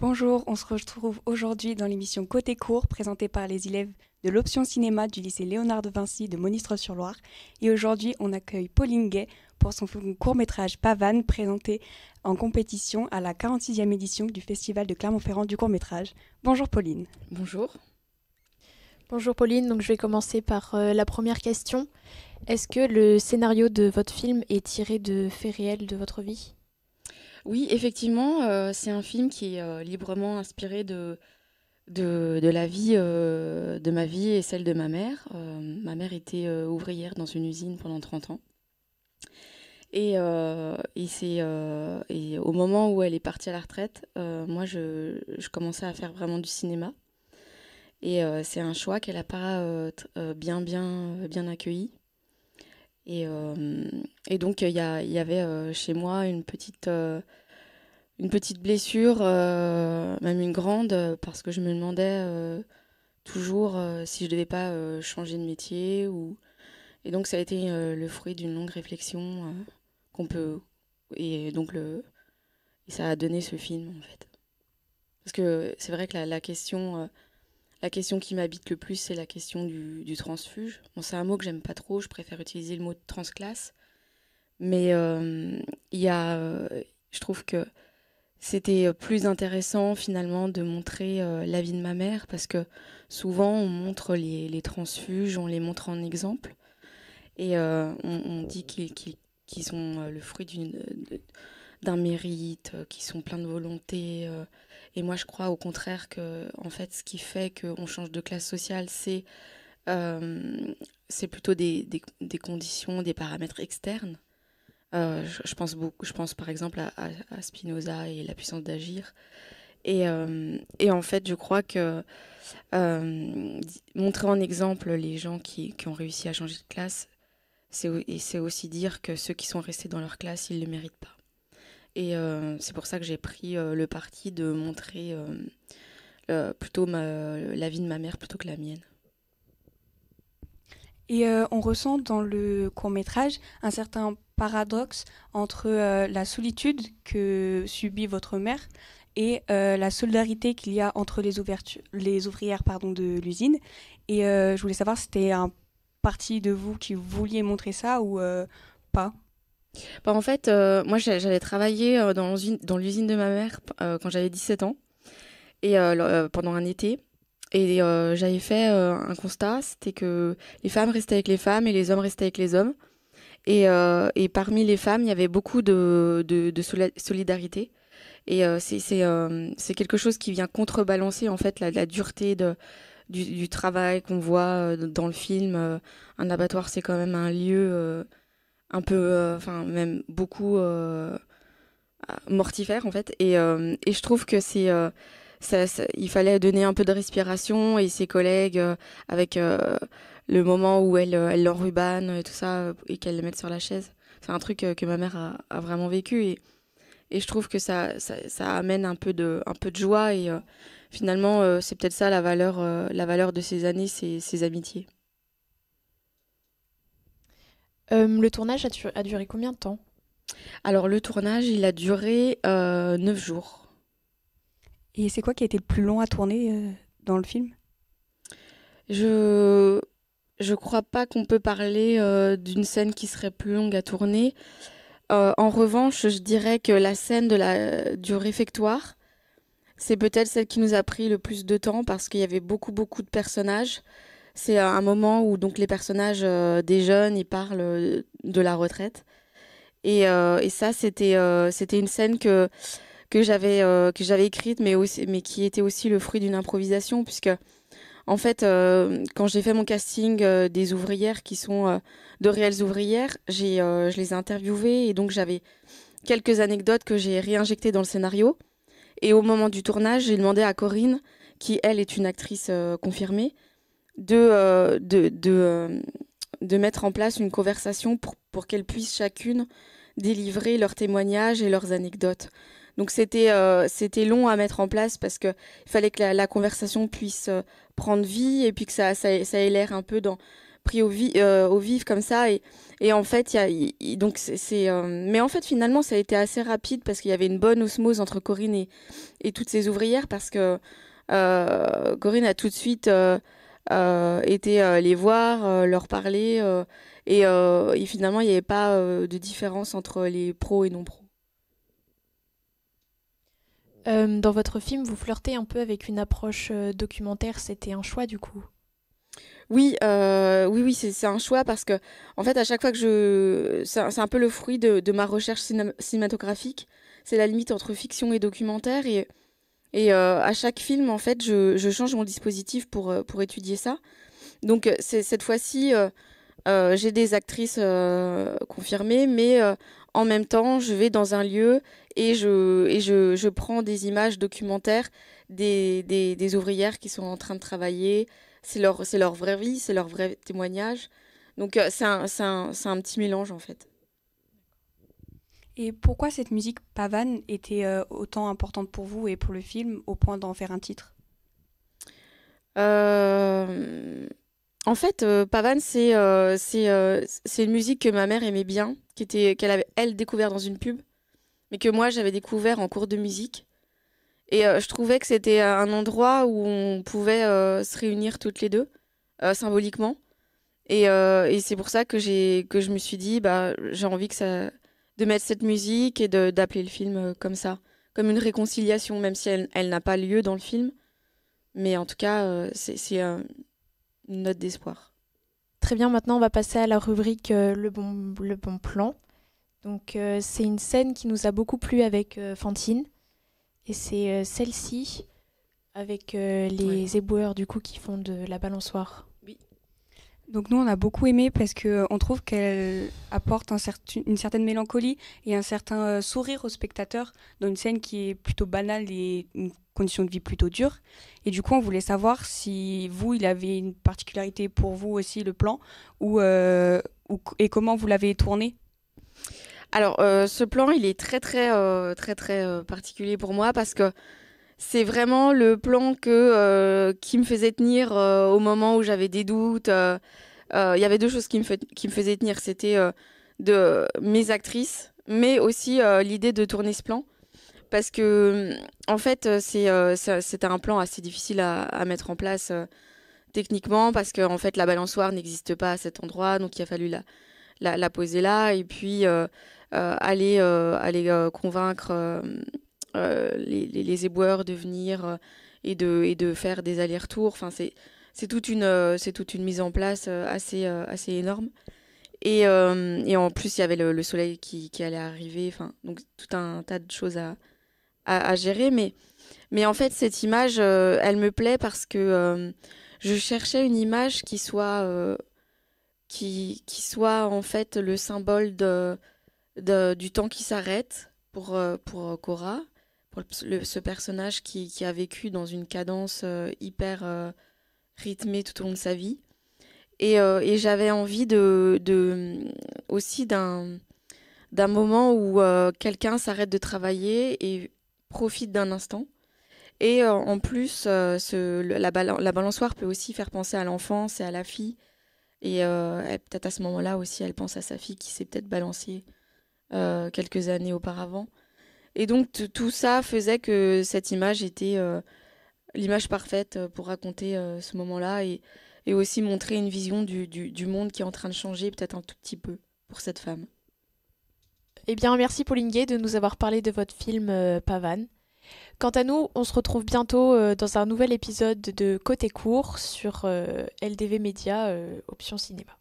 Bonjour, on se retrouve aujourd'hui dans l'émission Côté court présentée par les élèves de l'option cinéma du lycée Léonard de Vinci de Monistrol-sur-Loire. Et aujourd'hui, on accueille Pauline Gay pour son court-métrage Pavane présenté en compétition à la 46e édition du Festival de Clermont-Ferrand du court-métrage. Bonjour Pauline. Bonjour. Bonjour Pauline, donc je vais commencer par la première question. Est-ce que le scénario de votre film est tiré de faits réels de votre vie ? Oui, effectivement, c'est un film qui est librement inspiré de la vie, de ma vie et celle de ma mère. Ma mère était ouvrière dans une usine pendant 30 ans. Et au moment où elle est partie à la retraite, moi, je commençais à faire vraiment du cinéma. Et c'est un choix qu'elle n'a pas bien accueilli. Et donc, il y avait chez moi une petite blessure, même une grande, parce que je me demandais toujours si je devais pas changer de métier. Et donc, ça a été le fruit d'une longue réflexion qu'on peut. Et donc, et ça a donné ce film, en fait. Parce que c'est vrai que la question qui m'habite le plus, c'est la question du transfuge. Bon, c'est un mot que j'aime pas trop, je préfère utiliser le mot de transclasse. Mais je trouve que c'était plus intéressant finalement de montrer la vie de ma mère parce que souvent on montre les transfuges, on les montre en exemple et on dit qu'ils sont le fruit d'un mérite, qu'ils sont pleins de volonté. Et moi je crois au contraire que en fait ce qui fait qu'on change de classe sociale, c'est plutôt des conditions, des paramètres externes. Je pense par exemple à Spinoza et la puissance d'agir. Et en fait, je crois que montrer en exemple les gens qui ont réussi à changer de classe, c'est aussi dire que ceux qui sont restés dans leur classe, ils ne le méritent pas. Et c'est pour ça que j'ai pris le parti de montrer plutôt la vie de ma mère plutôt que la mienne. Et on ressent dans le court-métrage un certain paradoxe entre la solitude que subit votre mère et la solidarité qu'il y a entre les ouvrières de l'usine. Et je voulais savoir si c'était un parti de vous qui vouliez montrer ça ou pas. Bah, en fait, moi j'allais travailler dans l'usine de ma mère quand j'avais 17 ans et pendant un été. Et j'avais fait un constat, c'était que les femmes restaient avec les femmes et les hommes restaient avec les hommes. Et parmi les femmes, il y avait beaucoup de solidarité. Et c'est quelque chose qui vient contrebalancer en fait la dureté du travail qu'on voit dans le film. Un abattoir, c'est quand même un lieu un peu, enfin même beaucoup mortifère en fait. Et je trouve que il fallait donner un peu de respiration et ses collègues avec le moment où elle l'enrubane et tout ça et qu'elle le mette sur la chaise. C'est un truc que ma mère a vraiment vécu et je trouve que ça amène un peu de joie et finalement c'est peut-être ça la valeur de ces années, ces amitiés. Le tournage a duré combien de temps ? Alors le tournage il a duré 9 jours. Et c'est quoi qui a été le plus long à tourner dans le film ? Je crois pas qu'on peut parler d'une scène qui serait plus longue à tourner. En revanche, je dirais que la scène du réfectoire, c'est peut-être celle qui nous a pris le plus de temps parce qu'il y avait beaucoup de personnages. C'est un moment où donc les personnages des jeunes, ils parlent de la retraite. Et ça, c'était une scène que j'avais écrite, mais qui était aussi le fruit d'une improvisation, puisque en fait, quand j'ai fait mon casting des ouvrières qui sont de réelles ouvrières, je les ai interviewées et donc j'avais quelques anecdotes que j'ai réinjectées dans le scénario. Et au moment du tournage, j'ai demandé à Corinne, qui elle est une actrice confirmée, de mettre en place une conversation pour qu'elles puissent chacune délivrer leurs témoignages et leurs anecdotes. Donc c'était long à mettre en place parce que il fallait que la conversation puisse prendre vie et puis que ça ait l'air un peu pris au vif comme ça. Et en fait, donc mais en fait, finalement, ça a été assez rapide parce qu'il y avait une bonne osmose entre Corinne et toutes ces ouvrières parce que Corinne a tout de suite été les voir, leur parler. Et finalement, il n'y avait pas de différence entre les pros et non-pros. Dans votre film, vous flirtez un peu avec une approche documentaire. C'était un choix du coup? Oui, oui, c'est un choix parce que, en fait, à chaque fois c'est un peu le fruit de ma recherche cinématographique. C'est la limite entre fiction et documentaire. Et à chaque film, en fait, je change mon dispositif pour étudier ça. Donc, cette fois-ci, j'ai des actrices confirmées, mais en même temps, je vais dans un lieu et je prends des images documentaires des ouvrières qui sont en train de travailler. C'est leur vraie vie, c'est leur vrai témoignage. Donc, c'est un petit mélange, en fait. Et pourquoi cette musique pavane était autant importante pour vous et pour le film au point d'en faire un titre? Euh, En fait, pavane, c'est une musique que ma mère aimait bien, qu'elle avait, elle, découvert dans une pub, mais que moi, j'avais découvert en cours de musique. Et je trouvais que c'était un endroit où on pouvait se réunir toutes les deux, symboliquement. Et c'est pour ça que je me suis dit, bah, j'ai envie de mettre cette musique et d'appeler le film comme ça, comme une réconciliation, même si elle n'a pas lieu dans le film. Mais en tout cas, c'est une note d'espoir. Très bien, maintenant on va passer à la rubrique le bon plan. Donc c'est une scène qui nous a beaucoup plu avec Fantine. Et c'est celle-ci avec les éboueurs du coup qui font de la balançoire. Donc nous, on a beaucoup aimé parce qu'on trouve qu'elle apporte une certaine mélancolie et un certain sourire au spectateur dans une scène qui est plutôt banale et une condition de vie plutôt dure. Et du coup, on voulait savoir si vous, il avait une particularité pour vous aussi, le plan, et comment vous l'avez tourné. Alors, ce plan, il est très particulier pour moi parce que c'est vraiment le plan qui me faisait tenir au moment où j'avais des doutes. Il y avait deux choses qui me faisaient tenir. C'était de mes actrices, mais aussi l'idée de tourner ce plan. Parce que, en fait, c'était un plan assez difficile à mettre en place techniquement parce que, en fait, la balançoire n'existe pas à cet endroit. Donc, il a fallu la poser là et puis aller convaincre les éboueurs de venir et de faire des allers-retours. Enfin, c'est toute une mise en place assez énorme. Et en plus, il y avait le soleil qui allait arriver. Enfin, donc, tout un tas de choses à gérer. Mais en fait, cette image, elle me plaît parce que je cherchais une image qui soit en fait le symbole du temps qui s'arrête pour Cora, pour ce personnage qui a vécu dans une cadence hyper rythmée tout au long de sa vie. Et j'avais envie aussi d'un moment où quelqu'un s'arrête de travailler et profite d'un instant. Et en plus, la balançoire peut aussi faire penser à l'enfance et à la fille. Et peut-être à ce moment-là aussi, elle pense à sa fille qui s'est peut-être balancée quelques années auparavant. Et donc tout ça faisait que cette image était l'image parfaite pour raconter ce moment-là et aussi montrer une vision du monde qui est en train de changer peut-être un tout petit peu pour cette femme. Eh bien, merci Pauline Gay de nous avoir parlé de votre film Pavane. Quant à nous, on se retrouve bientôt dans un nouvel épisode de Côté Court sur LDV Média, Option Cinéma.